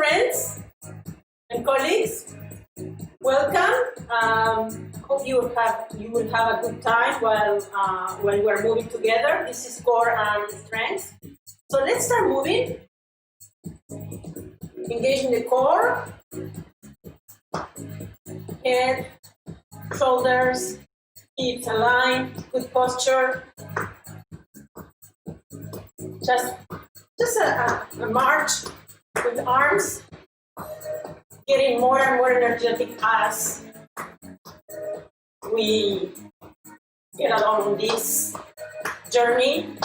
friends and colleagues. Welcome. Hope you will have a good time while we're moving together. This is core and strength. So let's start moving. Engaging the core, head, shoulders, hips aligned, good posture. Just a march with arms, getting more and more energetic as we get along this journey.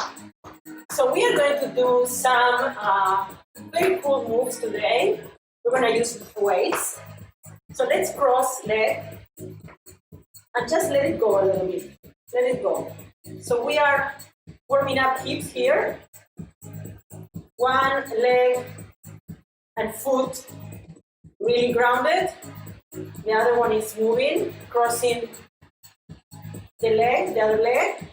So we are going to do some very cool moves today. We're going to use weights. So let's cross leg and just let it go a little bit. Let it go. So we are warming up hips here. One leg and foot really grounded. The other one is moving, crossing the other leg.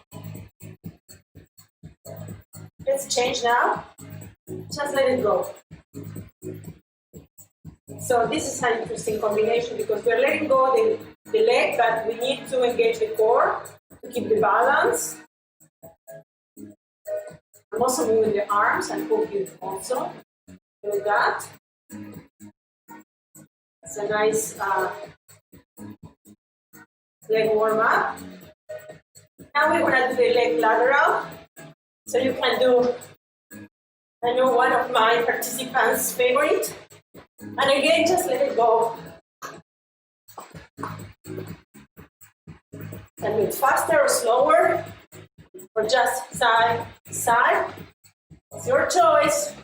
Let's change now. Just let it go. So this is an interesting combination because we're letting go the leg, but we need to engage the core to keep the balance. I'm also moving the arms. I hope you also do that. It's a nice leg warm up. Now we're going to do the leg lateral. So you can do, I know one of my participants' favorite. And again, just let it go. Can do it faster or slower, or just side to side. It's your choice.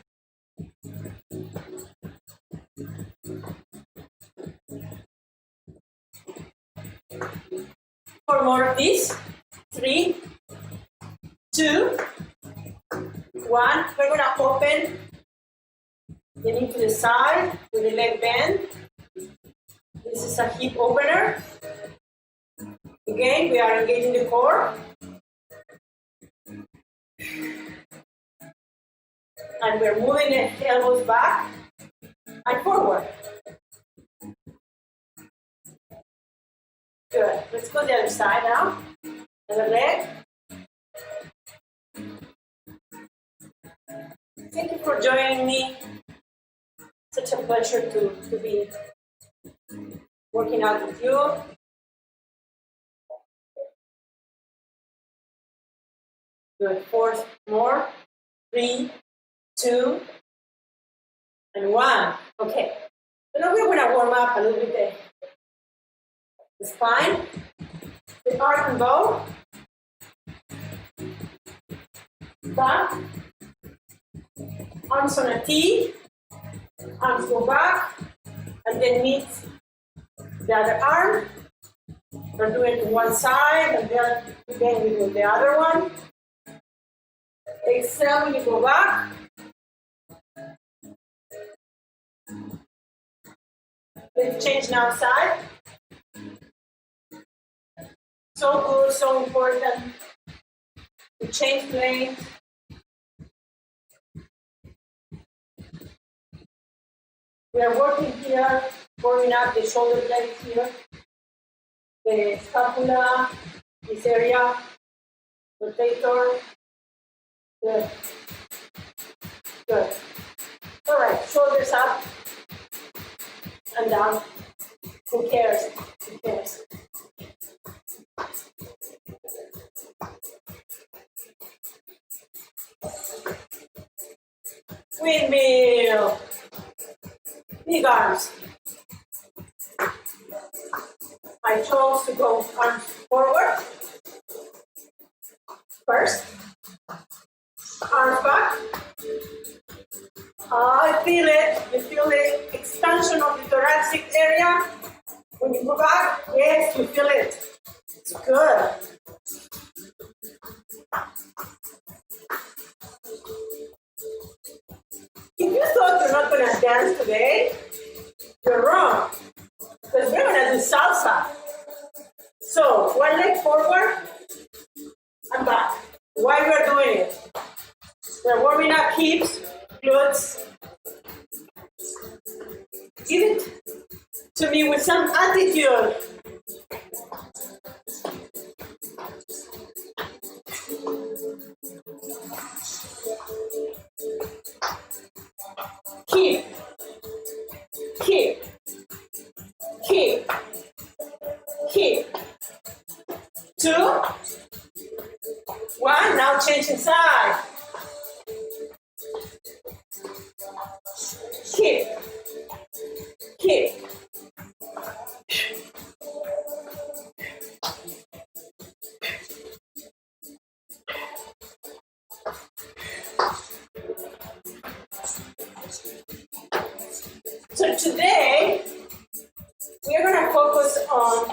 For more of this, 3, 2, 1. We're going to open the knee to the side with the leg bend. This is a hip opener. Again, we are engaging the core. And we're moving the elbows back and forward. Good. Let's go the other side now. Other leg. Thank you for joining me. Such a pleasure to be working out with you. Good. 4 more. 3, 2, and 1. Okay. So now we're going to warm up a little bit the spine. The arm and bow. Back. Arms on a T. Arms go back. And then meet the other arm. We're doing it to one side, and then we do the other one. Exhale, you go back. Let's change now side. So good, so important to change plane. We are working here, warming up the shoulder blades here, the scapula, this area, rotator. Good. Good. All right, shoulders up and down. Who cares? Who cares? Windmill. Big arms. I chose to go arms forward first. Arms back. I feel it. You feel the expansion of the thoracic area. When you go back, yes, you feel it. It's good. If you thought you're not going to dance today, you're wrong. Because we're going to do salsa. So, one leg forward and back. While we're doing it, we're warming up hips, glutes, to me with some attitude. Keep, keep, keep, keep. 2, 1, now change inside. Keep, keep. So today, we are going to focus on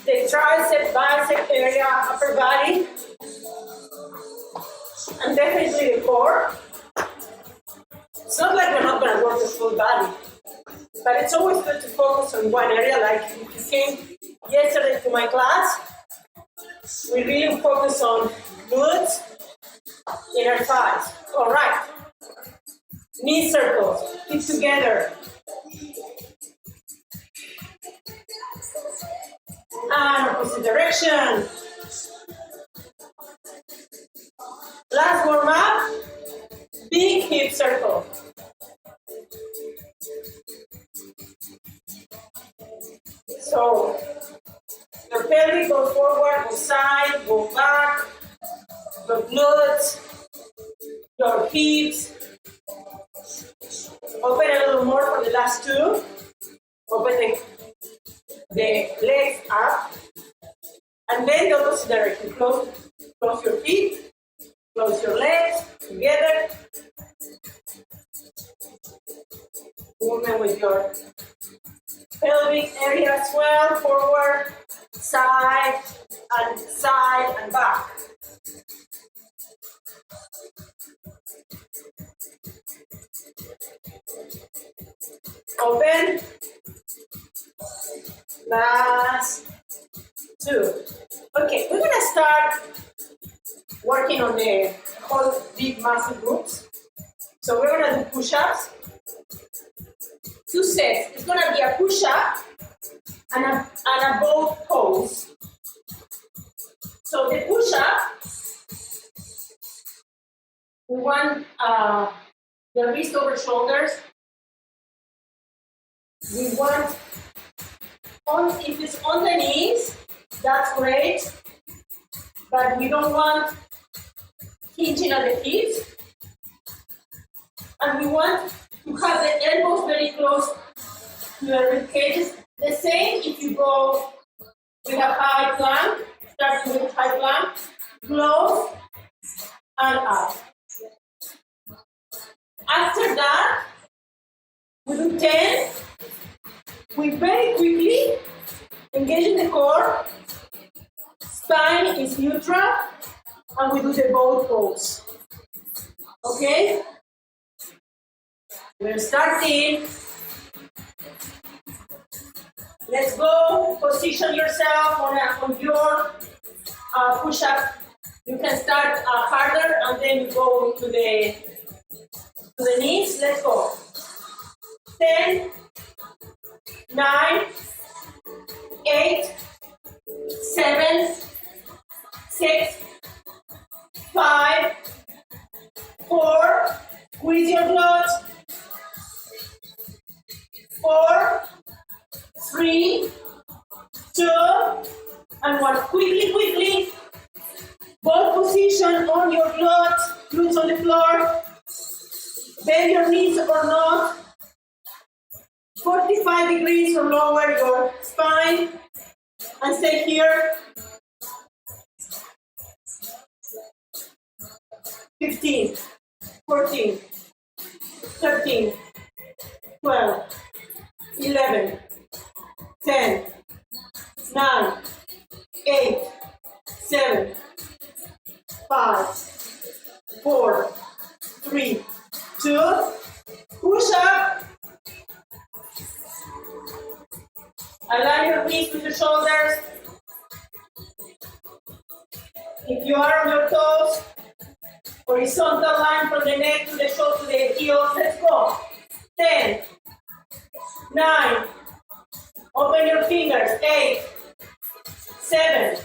the tricep, bicep area, upper body, and definitely the core. It's not like we're not going to work the full body, but it's always good to focus on one area. Like if you came yesterday to my class, we really focus on glutes, inner thighs. All right. Knee circles, feet together. And opposite direction. Last warm up, big hip circle. So, your pelvic goes forward, go side, go back, your glutes, your hips. Open a little more for the last 2. Open the legs up. And then the opposite direction. Close your feet. Close your legs together. Movement with your pelvic area as well. Forward, side, and back. Open. Last 2. Okay, we're gonna start working on the whole big muscle groups. So we're gonna do push-ups. 2 sets. It's gonna be a push-up and a bow pose. So the push-up, we want the wrist over shoulders. We want, if it's on the knees, that's great, but we don't want hinging at the hips. And we want to have the elbows very close to the rib cages. The same if you go with a high plank, starting with high plank, close and up. After that, we do 10. We very quickly engage in the core, spine is neutral, and we do the bow pose. Okay? We're starting. Let's go. Position yourself on your push-up. You can start harder and then you go to the knees. Let's go. 10. 9, 8, 7, 6, 5, 4, squeeze your glutes, 4, 3, 2, and 1. Quickly. Both position on your glutes on the floor. Bend your knees or not. 45 degrees or lower your spine and stay here. 15, 14, 13, 12, 11, 10, 9, 8, 7, 5, 4, 3, 2, push up. Align your knees with your shoulders. If you are on your toes, horizontal line from the neck to the shoulder to the heels. Let's go. 10, 9. Open your fingers. 8, 7,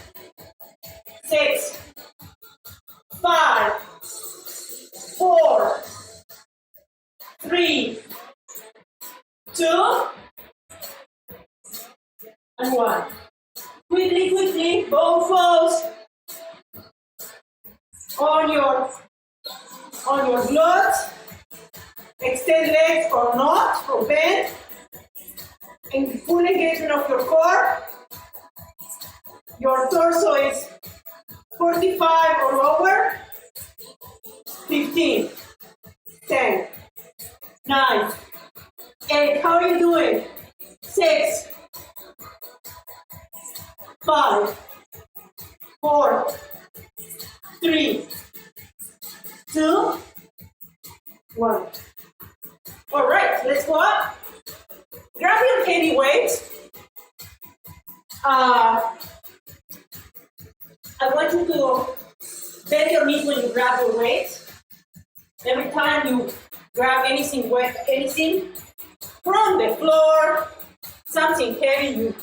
6, 5, 4, 3, 2, and 1. Quickly, quickly, both foes on your glutes. Extend legs or not, or bend. In full engagement of your core. Your torso is 45 or lower. 15, 10, 9, 8. How are you doing? 6, 5, 4, 3, 2, 1. All right, let's go up. Grab your heavy weights. I want you to bend your knees when you grab your weights. Every time you grab anything from the floor, something heavy, you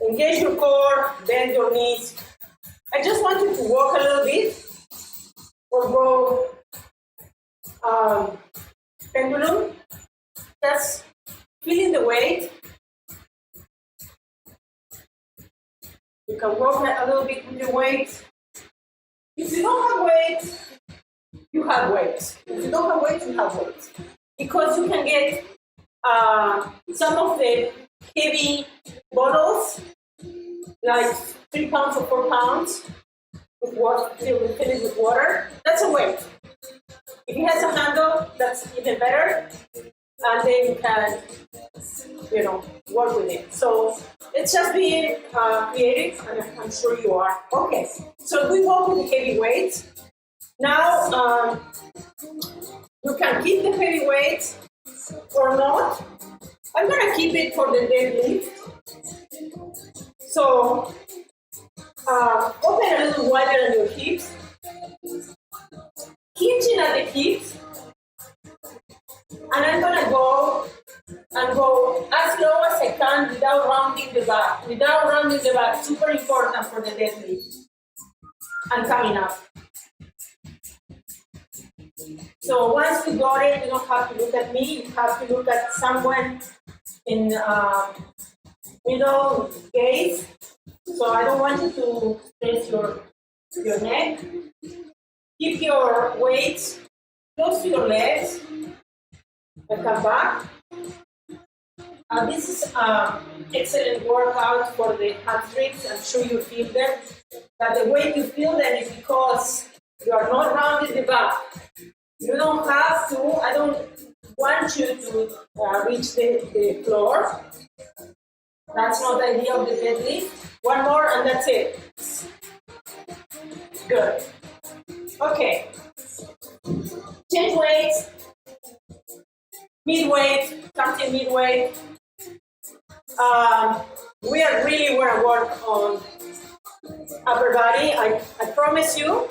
engage your core, bend your knees. I just want you to walk a little bit or go pendulum. Just feeling the weight. You can walk a little bit with your weight. If you don't have weight, you have weight. If you don't have weight, you have weight. Because you can get some of the heavy bottles, like 3 pounds or 4 pounds, with water, fill it with water. That's a weight. If it has a handle, that's even better. And then you can, work with it. So it's just being creative, and I'm sure you are. Okay, so we walk with the heavy weights. Now, you can keep the heavy weights or not. I'm gonna keep it for the deadlift. So, open a little wider on your hips. Hinging at the hips. And I'm gonna go as low as I can without rounding the back. Super important for the deadlift. And coming up. So once you got it, you don't have to look at me. You have to look at someone in middle gaze. So I don't want you to stress your neck. Keep your weights close to your legs. And come back. This is an excellent workout for the hamstrings. I'm sure you feel them. But the way you feel them is because you are not rounding the back. You don't have to. I don't want you to reach the floor. That's not the idea of the deadlift. One more and that's it. Good. Okay. Change weights. Mid-weight, something mid-weight. We are really going to work on upper body. I promise you,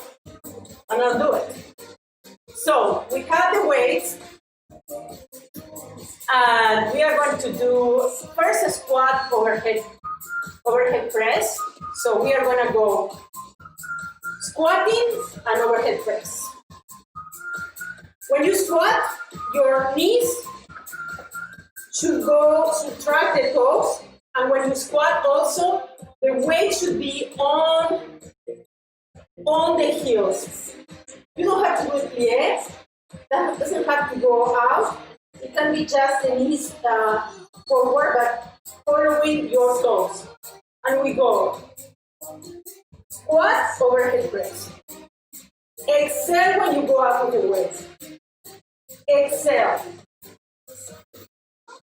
and I'll do it. So we have the weights, and we are going to do first a squat overhead press. So we are going to go squatting and overhead press. When you squat, your knees should track the toes, and when you squat also, the weight should be on the heels. You don't have to do it plie. That doesn't have to go out. It can be just the knees forward, but following your toes. And we go squat, overhead press. Exhale when you go up with the weight. Exhale.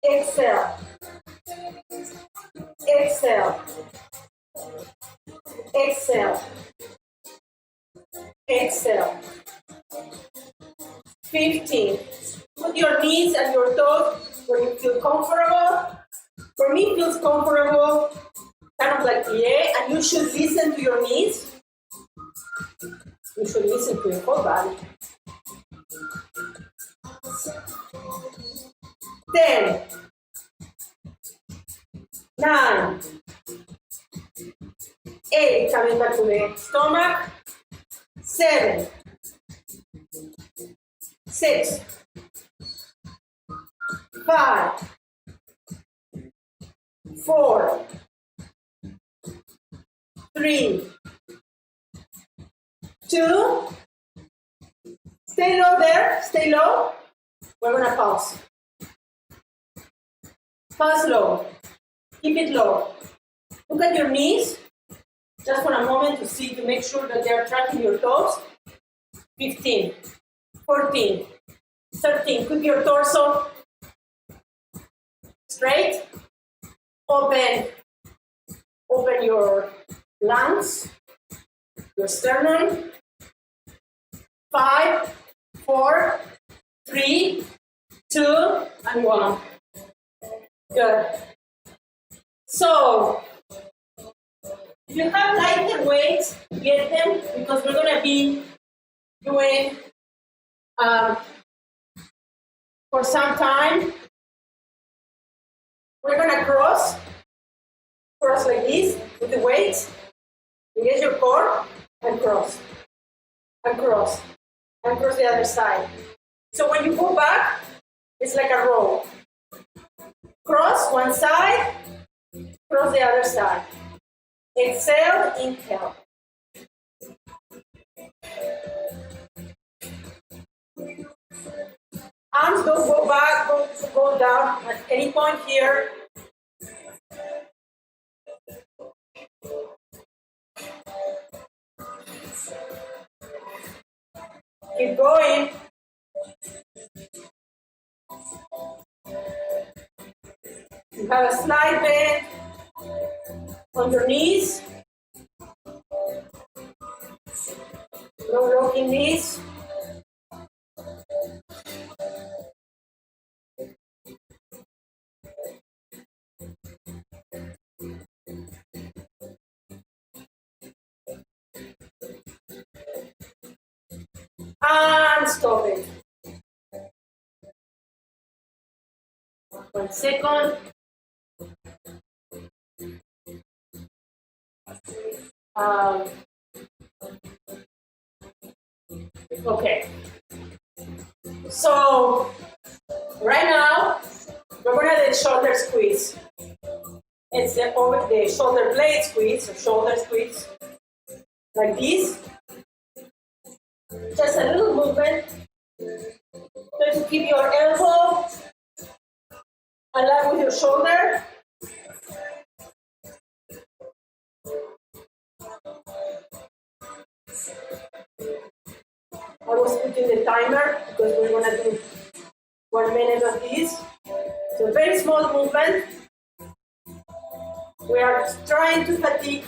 Exhale. Exhale. Exhale. Exhale. 15. Put your knees and your toes where you feel comfortable. For me, it feels comfortable, kind of like plie, and you should listen to your knees. You should listen to your whole body. 10, 9, 8, coming back to the stomach, 7, 6, 5, 4, 3, 2, stay low there, stay low. We're gonna pause. Pause low, keep it low. Look at your knees, just for a moment to make sure that they're tracking your toes. 15, 14, 13, keep your torso straight. Open your lungs, your sternum. 5, 4, 3, 2, and 1. Good. So, if you have lighter weights, get them, because we're going to be doing for some time. We're going to cross like this with the weights. Engage your core and cross, and cross, and cross the other side. So when you go back, it's like a roll. Cross one side, cross the other side. Exhale, inhale. Arms don't go back, go down at any point here. Keep going. You have a slight bend on your knees. No locking knees. And stop it. 1 second. Okay. So right now we're going to do the shoulder squeeze. It's the shoulder blade squeeze, or shoulder squeeze, like this. Just a little movement. Try to keep your elbow aligned with your shoulder. I was putting the timer because we're going to do 1 minute of this. So very small movement. We are trying to fatigue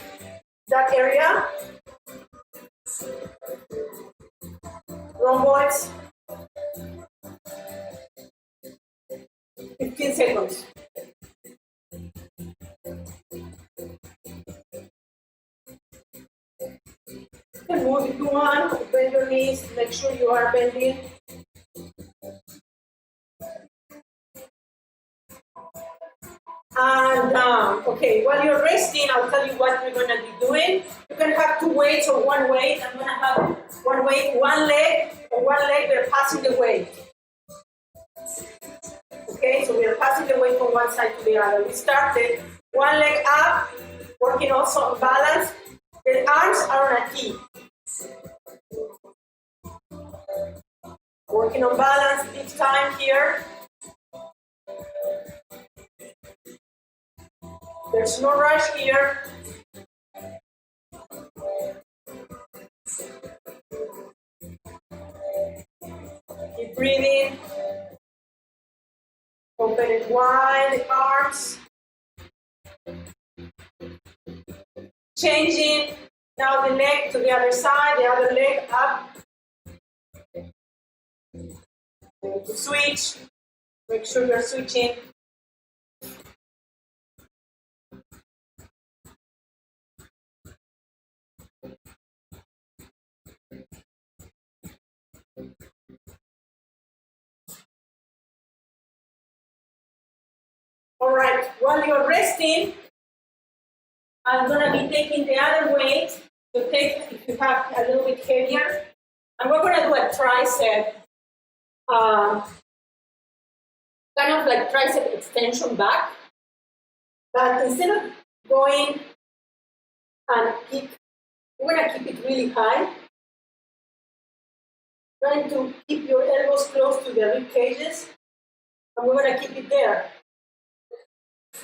that area. Rhomboids. 15 seconds. You can move if you want, bend your knees, make sure you are bending. And down. Okay, while you're resting, I'll tell you what we're going to be doing. You can have 2 weights or 1 weight. I'm going to have 1 weight, 1 leg, or 1 leg, we're passing the weight. Okay, so we're passing the weight from one side to the other. We started 1 leg up, working also on balance. The arms are on a T. Working on balance each time here. There's no rush here. Keep breathing. Open it wide, the arms. Changing now the leg to the other side, the other leg up. To switch. Make sure you're switching. All right, right, while you're resting, I'm gonna be taking the other weight to take, if you have a little bit heavier, and we're gonna do a tricep, kind of like tricep extension back, but instead of going and we're gonna keep it really high, trying to keep your elbows close to the rib cages, and we're gonna keep it there.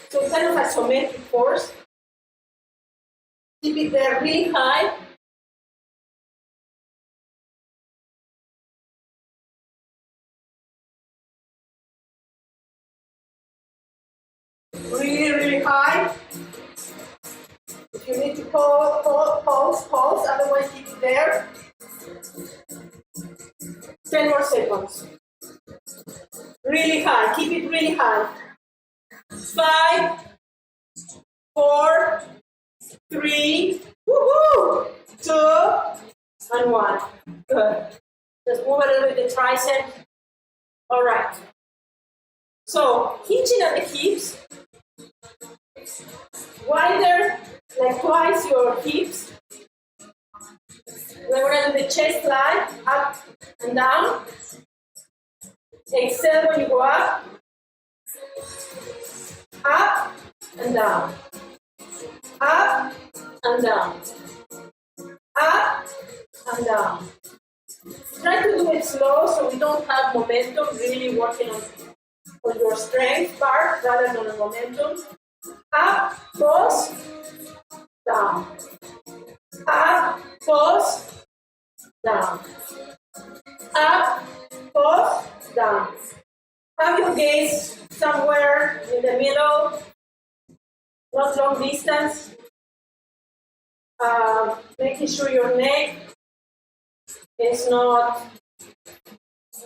So kind of isometric force. Keep it there really high. Really, really high. If you need to pause, otherwise keep it there. 10 more seconds. Really high, keep it really high. 5, 4, 3, woohoo, 2, and 1. Good. Just move a little bit the tricep. All right. So, hinging at the hips, wider, like twice your hips. We're going to do the chest line, up and down. Exhale when you go up and down, up and down, up and down. Try to do it slow so we don't have momentum, really working on your strength part rather than the momentum. Up, pause, down. Up, pause, down. Up, pause, down. Have your gaze somewhere in the middle, not long distance. Making sure your neck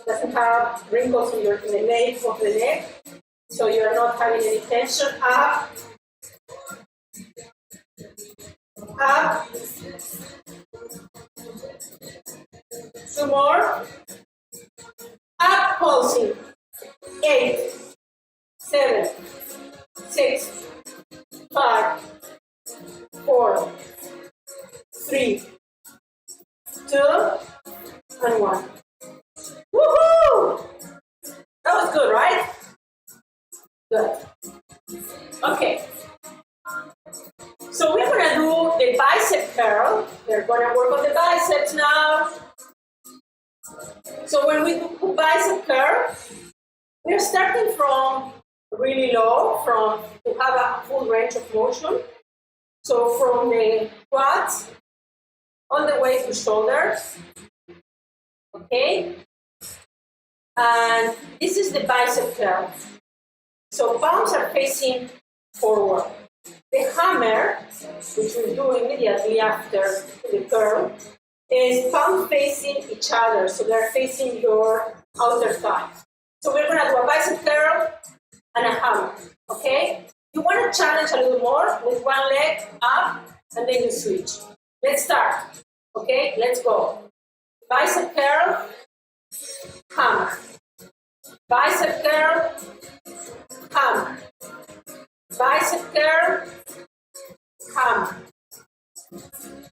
doesn't have wrinkles in the nape of the neck, so you are not having any tension. Up, up. 2 more. Up, pulsing. 8, 7, 6, 5, 4, 3, 2, and 1. Woohoo! That was good, right? Good. Okay. So we're gonna do the bicep curl. We're gonna work on the biceps now. So when we do bicep curl, we're starting from really low, to have a full range of motion. So from the quads all the way to shoulders. Okay? And this is the bicep curl. So palms are facing forward. The hammer, which we'll do immediately after the curl, is palms facing each other. So they're facing your outer thighs. So we're going to do a bicep curl and a hammer. Okay? You want to challenge a little more with one leg up and then you switch. Let's start. Okay? Let's go. Bicep curl, hammer. Bicep curl, hammer. Bicep curl, hammer.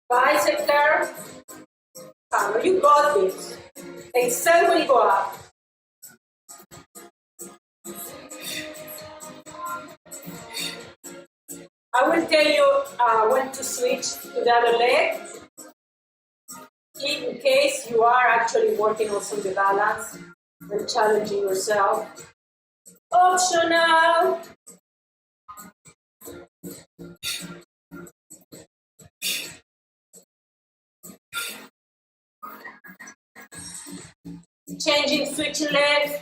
Bicep curl, hammer. You got this. Exhale when you go up. I will tell you when to switch to the other leg, in case you are actually working on some balance and challenging yourself. Optional. Changing, switching legs.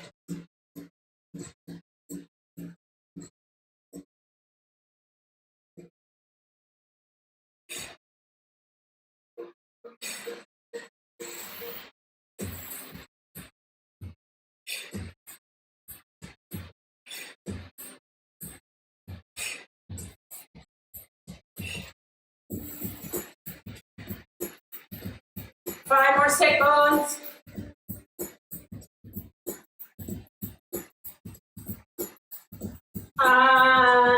Five more seconds. And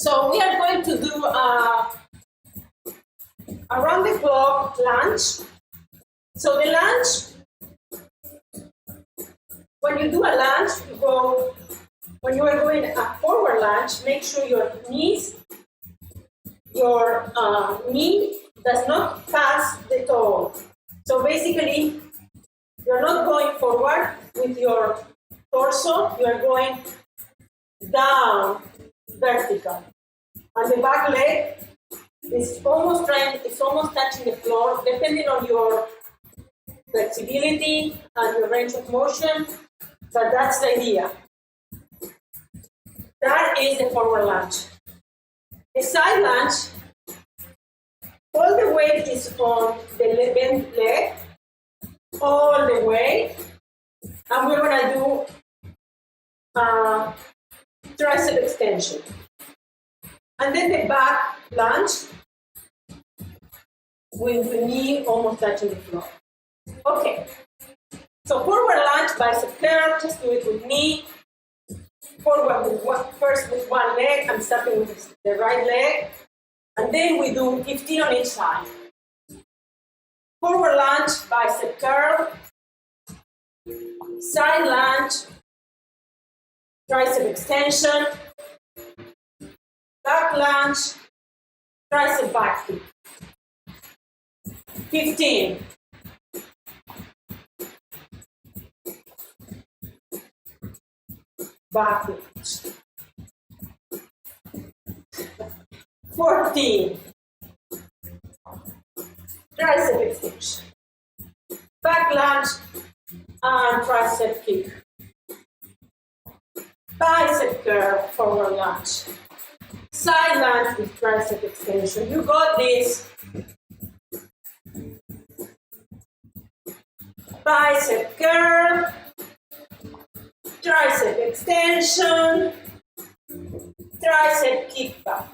So we are going to do around the clock lunge. So the lunge, when you do a lunge, when you are doing a forward lunge, make sure your knee does not pass the toe. So basically, you're not going forward with your torso, you're going down vertical. And the back leg is almost touching the floor, depending on your flexibility and your range of motion, but that's the idea. That is the forward lunge. The side lunge, all the weight is on the bent leg, all the way, and we're gonna do tricep extension. And then the back lunge with the knee almost touching the floor. Okay, so forward lunge, bicep curl, just do it with knee. Forward first with one leg, I'm starting with the right leg, and then we do 15 on each side. Forward lunge, bicep curl, side lunge, tricep extension, back lunge, tricep back kick. 15. Back lunge. 14. Tricep extension. Back lunge and tricep kick. Bicep curl, forward lunge. Side lunge with tricep extension. You got this. Bicep curl, tricep extension, tricep kick back.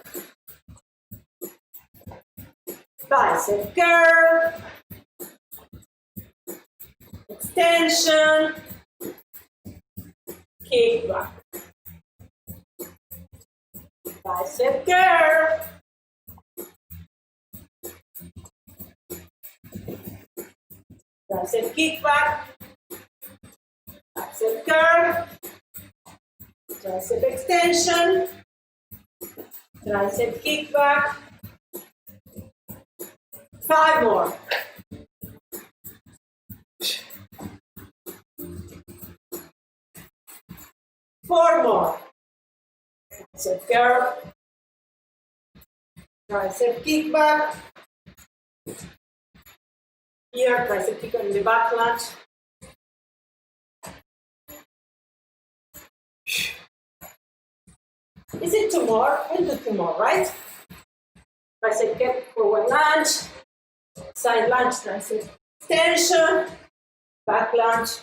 Bicep curl, extension, kick back. Bicep curl. Tricep kick back. Bicep curl. Tricep extension. Tricep kick back. 5 more. Four more. Tricep curl. Tricep kick back. Here, tricep kick on the back lunge. Is it 2 more? We'll do 2 more, right? Tricep kick, forward lunge, side lunge, tricep extension, back lunge,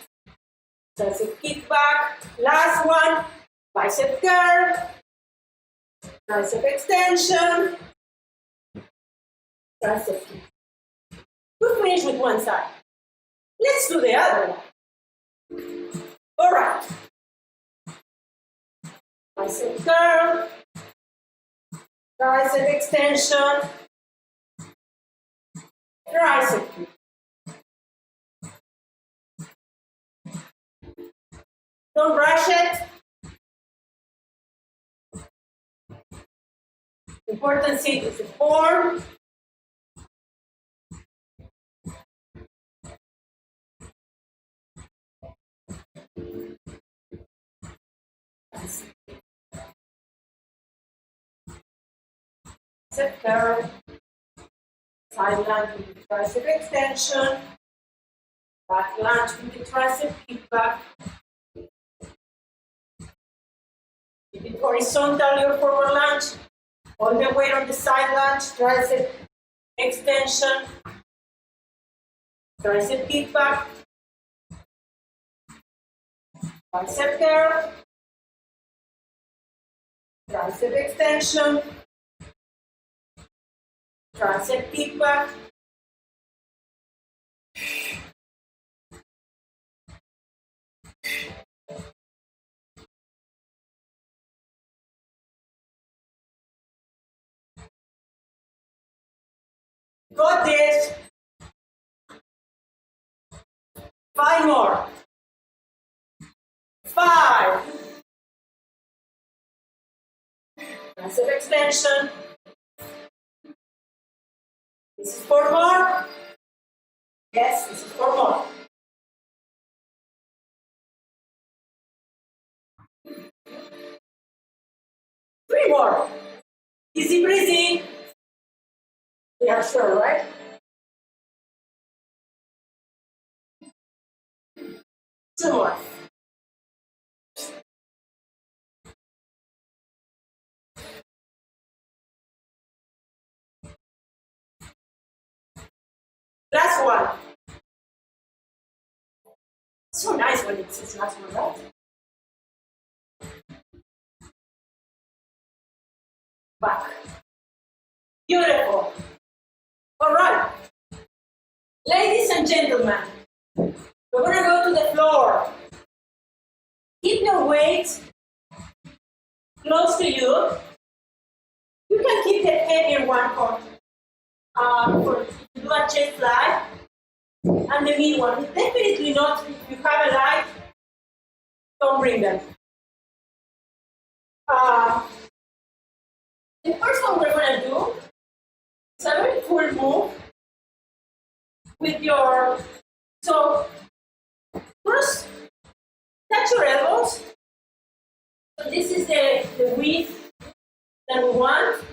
tricep kick back. Last one, bicep curl, tricep extension, tricep kick. We finish with one side. Let's do the other one. All right. Bicep curl, tricep extension, tricep kick. Don't rush it. Important thing is the form. Bicep curl, side lunge with the tricep extension, back lunge with the tricep kick back. Keep it horizontal, your forward lunge. All the weight on the side lunge, tricep extension, tricep kick back, bicep curl, tricep extension, tricep kick back. Got this. 5 more. 5. Tricep extension. This is 4 more. Yes, this is 4 more. Three more. Easy breezy. Yeah, sure, right? Two more. Last one. So nice when it says last one, right? Back. Beautiful. All right. Ladies and gentlemen, we're going to go to the floor. Keep your weight close to you. You can keep the heavier one for to do a chest fly, and the mid one. Definitely not, if you have a light, don't bring them. The first one we're going to do is a very cool move with your, so first, touch your elbows. So this is the width that we want.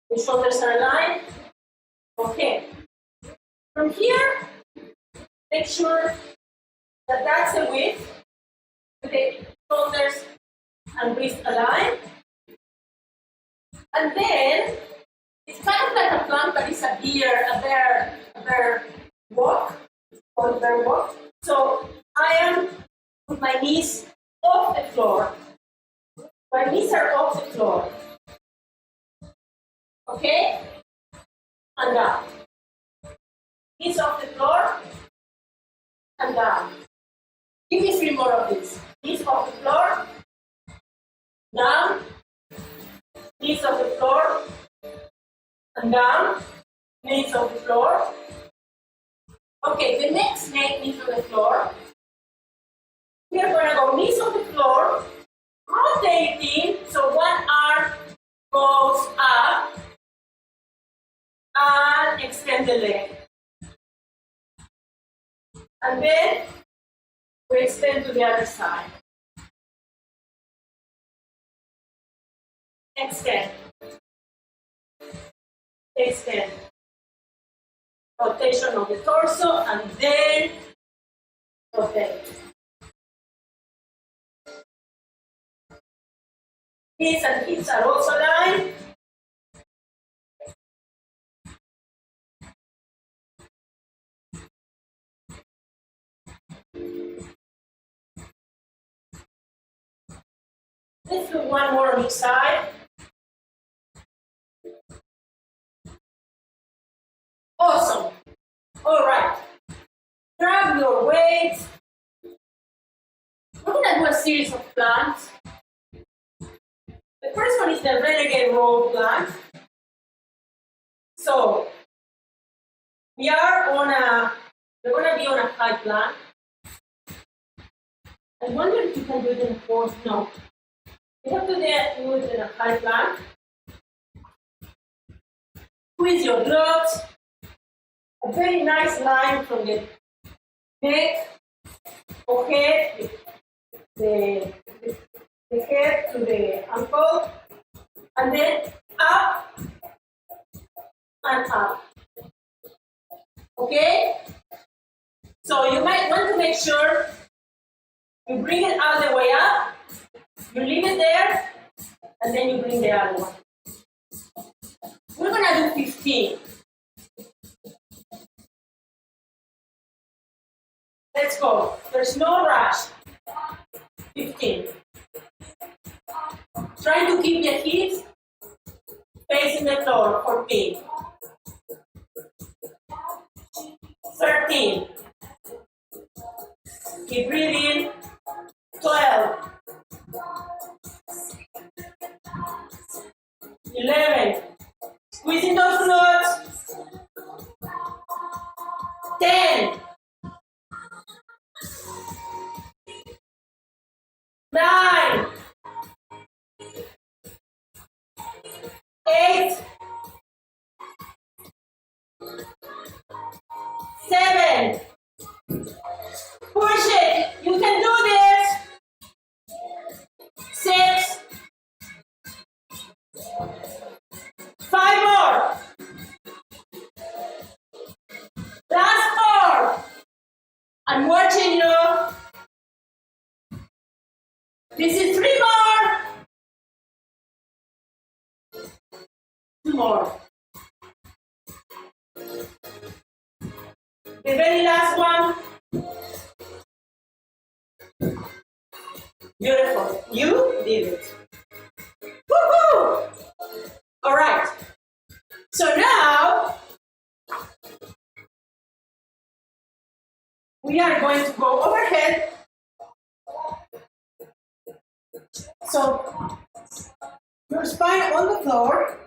The shoulders are aligned. Okay. From here, make sure that that's the width. The shoulders and wrist aligned. And then, it's kind of like a plank, but it's a bear walk, called bear walk. So I am with my knees off the floor. My knees are off the floor. Okay? And down. Knees off the floor and down. Give me 3 more of these. Knees off the floor, down. Knees off the floor and down. Knees off the floor. Okay, the next knees on the floor. We are going to go knees on the floor, rotating, so one arm goes up and extend the leg. And then we extend to the other side. Extend. Extend. Rotation of the torso and then rotate. Knees and hips are also aligned. Let's do one more on each side. Awesome. All right. Grab your weights. We're going to do a series of planks. The first one is the renegade roll plank. So we're going to be on a high plank. I wonder if you can do it in a fourth. No. You have to do it in a high plank. Squeeze your glutes. A very nice line from the neck, or head, the head to the ankle, and then up and up. Okay? So you might want to make sure you bring it all the way up, you leave it there, and then you bring the other one. We're going to do 15. Let's go. There's no rush. 15. Try to keep the hips facing the floor. 14. 13. Keep breathing. 12. 11. Squeezing those glutes. This is 3 more. 2 more. The very last one. Beautiful. You did it. Woohoo! All right. So now we are going to go overhead. So your spine on the floor.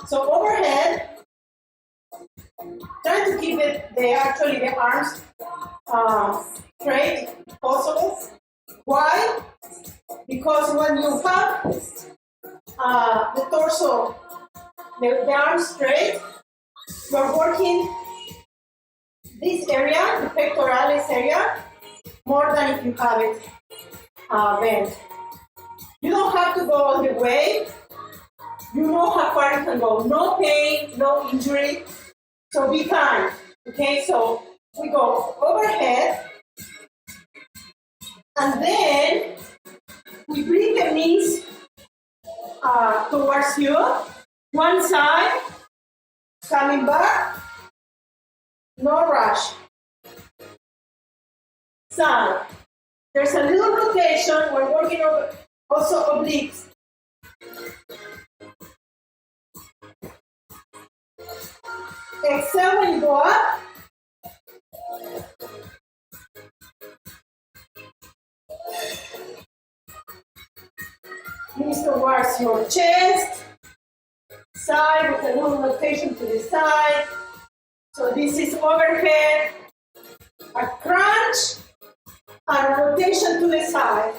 So overhead, try to keep actually the arms straight possible. Why? Because when you have the torso, the arms straight, you're working this area, the pectoralis area, more than if you have it bent. You don't have to go all the way. You know how far you can go. No pain, no injury. So be kind. Okay, so we go overhead. And then we bring the knees towards you. One side, coming back. No rush. Side. There's a little rotation. We're working over also obliques. Exhale when you go up. Knees towards your chest. Side with a little rotation to the side. So this is overhead. A crunch and a rotation to the side.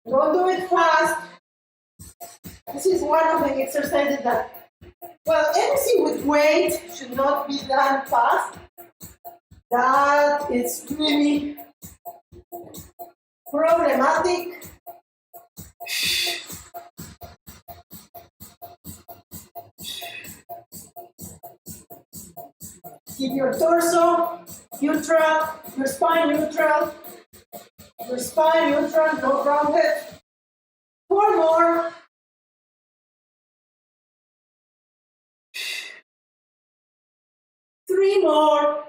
Don't do it fast. This is one of the exercises that, well, anything with weight should not be done fast. That is really problematic. Keep your torso neutral, your spine neutral, no rounded. 4 more. 3 more.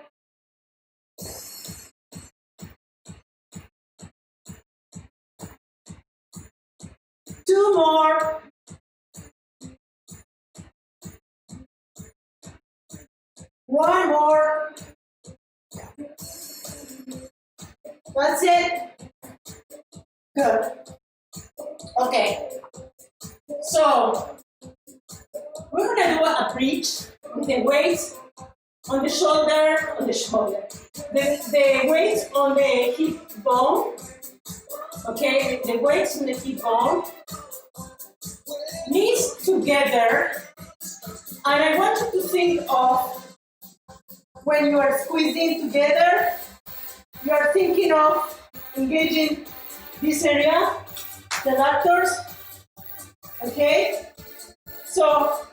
2 more. 1 more. That's it. Good. Okay. So we're gonna do a bridge with the weights on the shoulder, the weights on the hip bone. Okay, the weights on the hip bone. Knees together, and I want you to think of when you are squeezing together, you are thinking of engaging this area, the adductors. Okay, so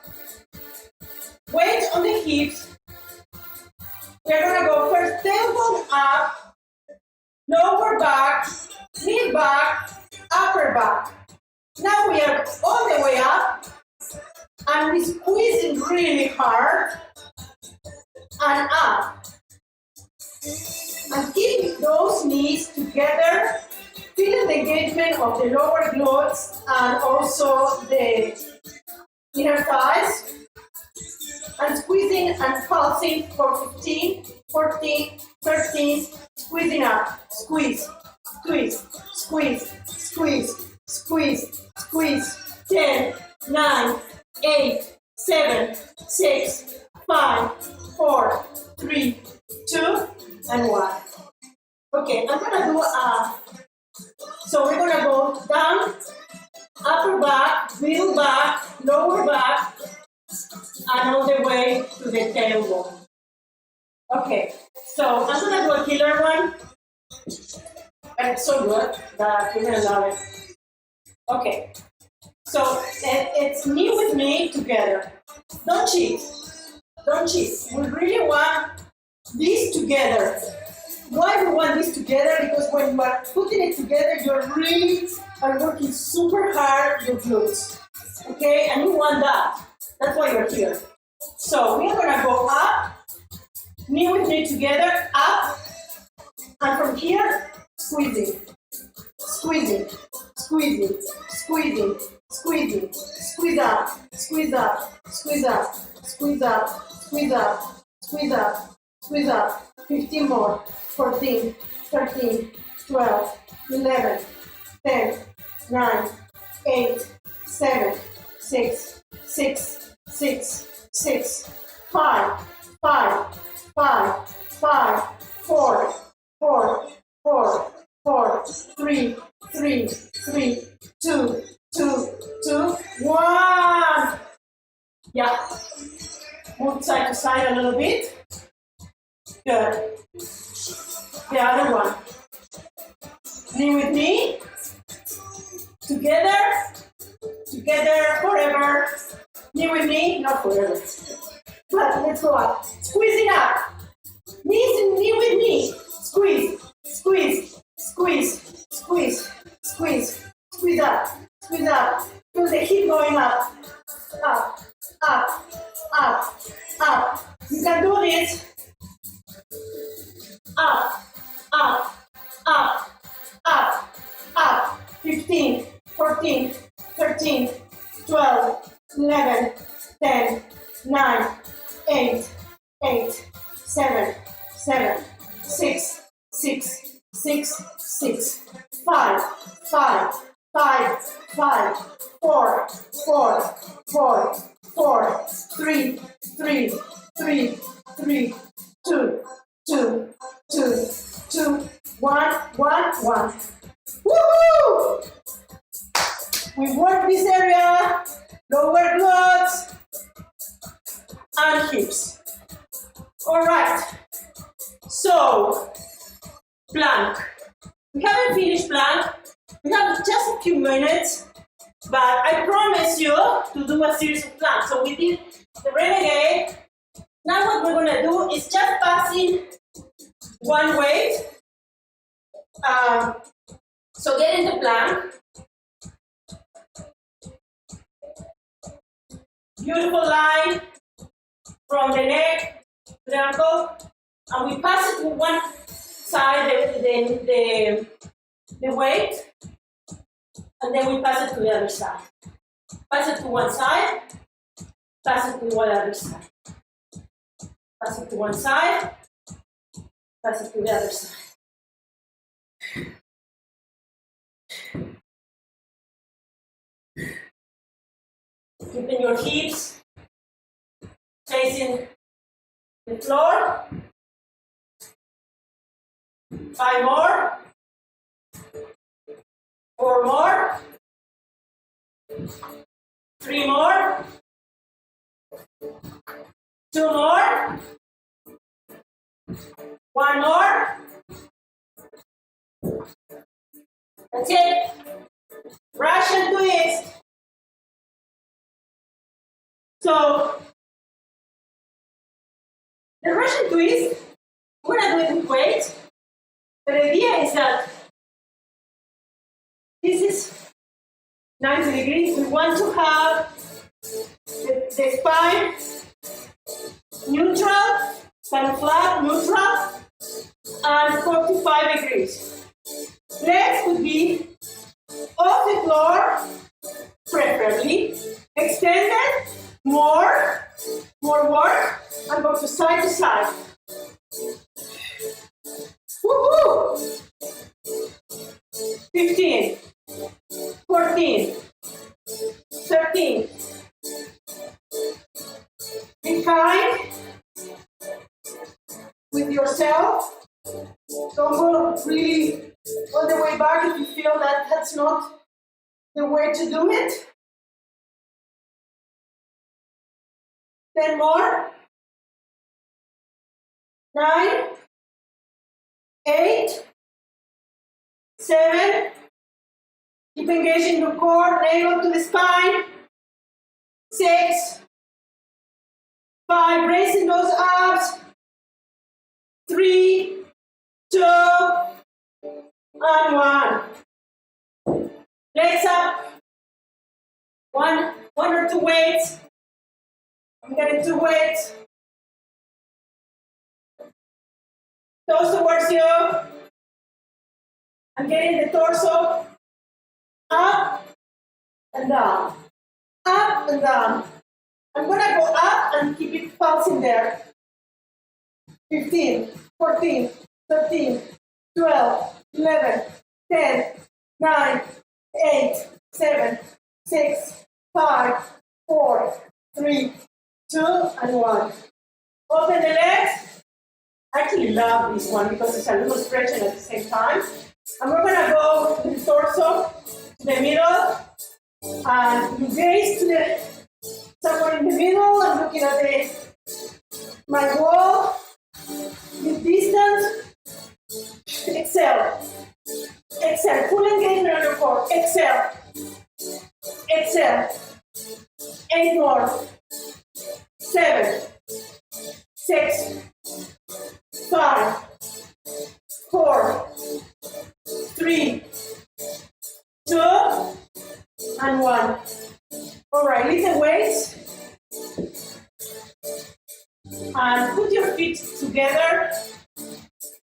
weight on the hips. We're gonna go first tailbone up, lower back, mid back, upper back. Now we are all the way up, and we're squeezing really hard and up. And keep those knees together. Feel the engagement of the lower glutes and also the inner thighs. And squeezing and pulsing for 15, 14, 13, squeezing up. Squeeze, squeeze, squeeze, squeeze, squeeze, squeeze. 10, 9, 8, 7, 6, 5, 4, 3, 2, and 1. Okay, I'm gonna do so we're gonna go down, upper back, middle back, lower back, and all the way to the tailbone. Okay, so I'm gonna do a killer one. And it's so good that you're gonna love it. Okay, so it's knee with knee together. Don't cheat. Don't cheat. We really want this together. Why we want this together? Because when you are putting it together, you're really are working super hard your glutes. Okay, and you want that. That's why you're here. So we are gonna go up, knee with knee together, up, and from here, squeezing, squeezing, squeezing, squeezing, squeezing, squeeze up, squeeze up, squeeze up, squeeze up, squeeze up, squeeze up, squeeze up. 15 more. 14, 13, 12, 11, 10, 9, 8, 7, 6, 6, 6, 6, 5, 5, 5, 5, 4, 4, 4, 4, 3, 3, 3, 2, 2, 2, 1. Yeah. Move side to side a little bit. Good. The other one. Knee with knee. Together. Together forever. Knee with knee. Not forever. But let's go up. Squeezing up. Knee with knee. Squeeze. Squeeze. Squeeze. Squeeze. Squeeze. Squeeze up. Squeeze up. Feel the hip going up. Up. Up. Up. Up. You can do this. Up. Up, up, up, up. 15, 14, 13, 12, 11, 10, 9, 8, 8, 7, 7, 6, 6, 6, 6, 5, 5, 5, 5, 4, 4, 4, 4, 3, 3, 3, 3, 2, 2, 2, 2, 1, 1, 1. Woohoo! We work this area, lower glutes and hips. All right. So, plank. We haven't finished plank. We have just a few minutes, but I promise you to do a series of planks. So we did the renegade. Now what we're gonna do is just passing one weight. So get in the plank. Beautiful line from the neck to the ankle, and we pass it to one side the weight, and then we pass it to the other side. Pass it to one side, pass it to the other side. Pass it to one side, pass it to the other side. Keeping your hips facing the floor. 5 more. 4 more. 3 more. 2 more. 1 more. That's it. Russian twist. So, the Russian twist, we're going to do it with weight. The idea is that this is 90 degrees. We want to have the spine neutral, spine flat, neutral, and 45 degrees. Legs could be off the floor, preferably, extended, more work, and go to side. Woohoo! 15, 14, 13. Be kind with yourself. Don't go really all the way back if you feel that that's not the way to do it. 10 more. 9, 8, 7. Keep engaging your core, navel to the spine. 6, 5, bracing those abs. 3, 2, and 1. Legs up. One or two weights. I'm getting 2 weights. Toes towards you. I'm getting the torso up and down. Up and down. I'm gonna go up and keep it pulsing there. 15, 14, 13, 12, 11, 10, 9, 8, 7, 6, 5, 4, 3, 2, and 1. Open the legs. I actually love this one because it's a little stretching at the same time. And we're gonna go to the torso, to the middle, and you gaze to the somewhere in the middle. I'm looking at my wall. With distance. Exhale. Exhale. Full engagement on your core. Exhale. Exhale. 8 more. 7, 6, 5, 4, 3, 2, and 1. All right, lift the weights. And put your feet together.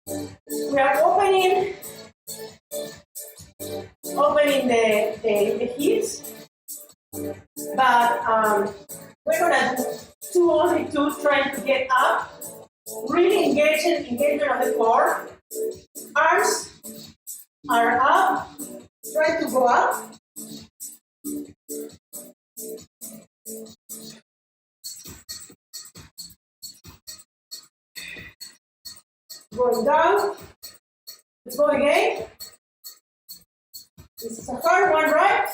We are opening the hips, but we're gonna do only two, trying to get up. Really engagement of the core. Arms are up. Try to go up. Going down. Let's go again. This is a hard one, right?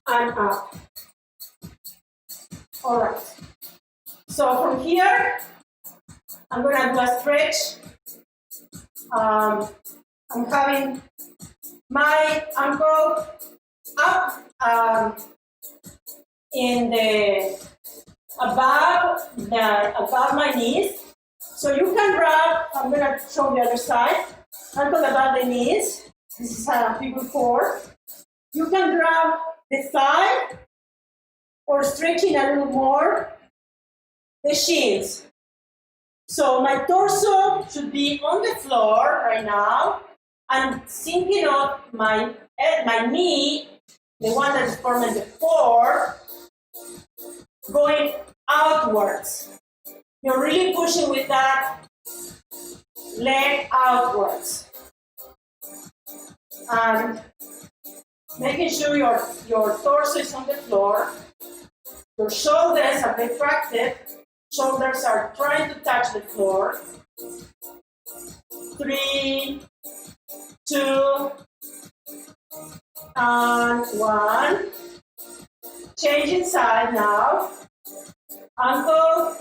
And up. All right. So from here, I'm going to do a stretch. I'm having my ankle up in the above my knees. So you can grab, I'm going to show the other side, ankle above the knees. This is figure 4. You can grab the thigh or stretching a little more the shins. So my torso should be on the floor right now and sinking up my knee, the one that is forming the core, going outwards. You're really pushing with that leg outwards. And making sure your torso is on the floor. Your shoulders are retracted. Shoulders are trying to touch the floor. 3, 2, and 1. Changing side now. Ankle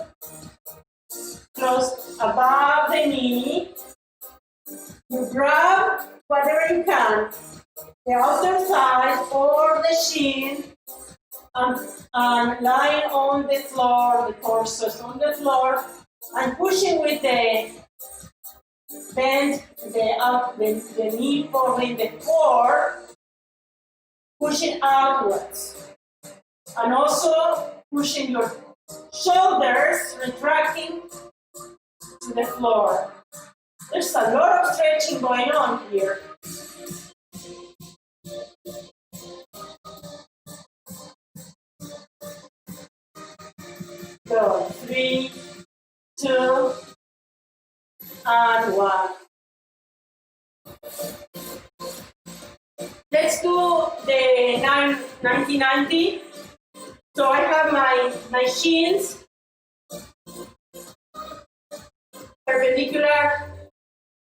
close above the knee. You grab whatever you can, the outer thigh or the shin, and lying on the floor, the torso is on the floor, and pushing with the bend, the knee following the core, pushing outwards, and also pushing your shoulders, retracting to the floor. There's a lot of stretching going on here. So 3, 2, and 1. Let's do the 90-90. So I have my shins perpendicular,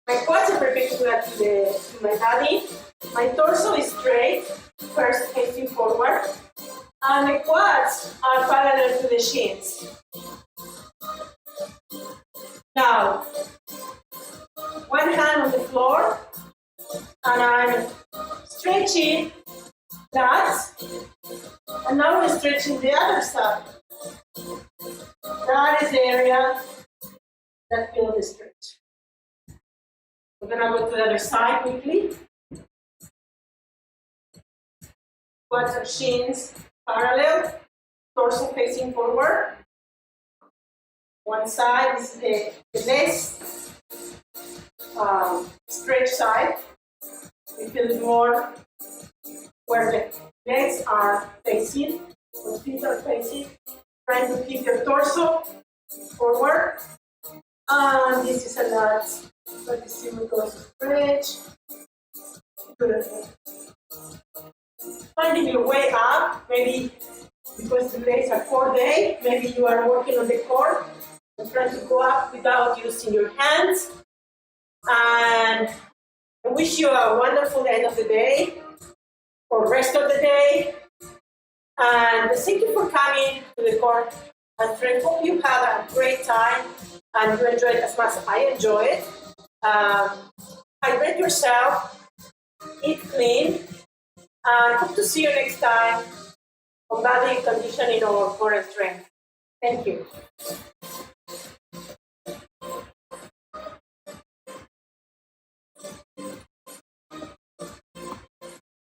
my quads are perpendicular to my body, my torso is straight, first facing forward, and the quads are parallel to the shins. Now, one hand on the floor, and I'm stretching that, and now I'm stretching the other side. That is the area that feels the stretch. We're gonna go to the other side quickly. Quads and shins parallel, torso facing forward. One side, this is the less stretch side. We feel more where the legs are facing, the feet are facing, trying to keep your torso forward. And this is a lot, but you see we go to stretch. Beautiful. Finding your way up, maybe because today is a core day, maybe you are working on the core and trying to go up without using your hands. And I wish you a wonderful end of the day or rest of the day. And thank you for coming to the core and Trent. Hope you had a great time and you enjoyed it as much as I enjoyed it. Hydrate yourself, eat clean, and hope to see you next time on body conditioning or core and strength. Thank you.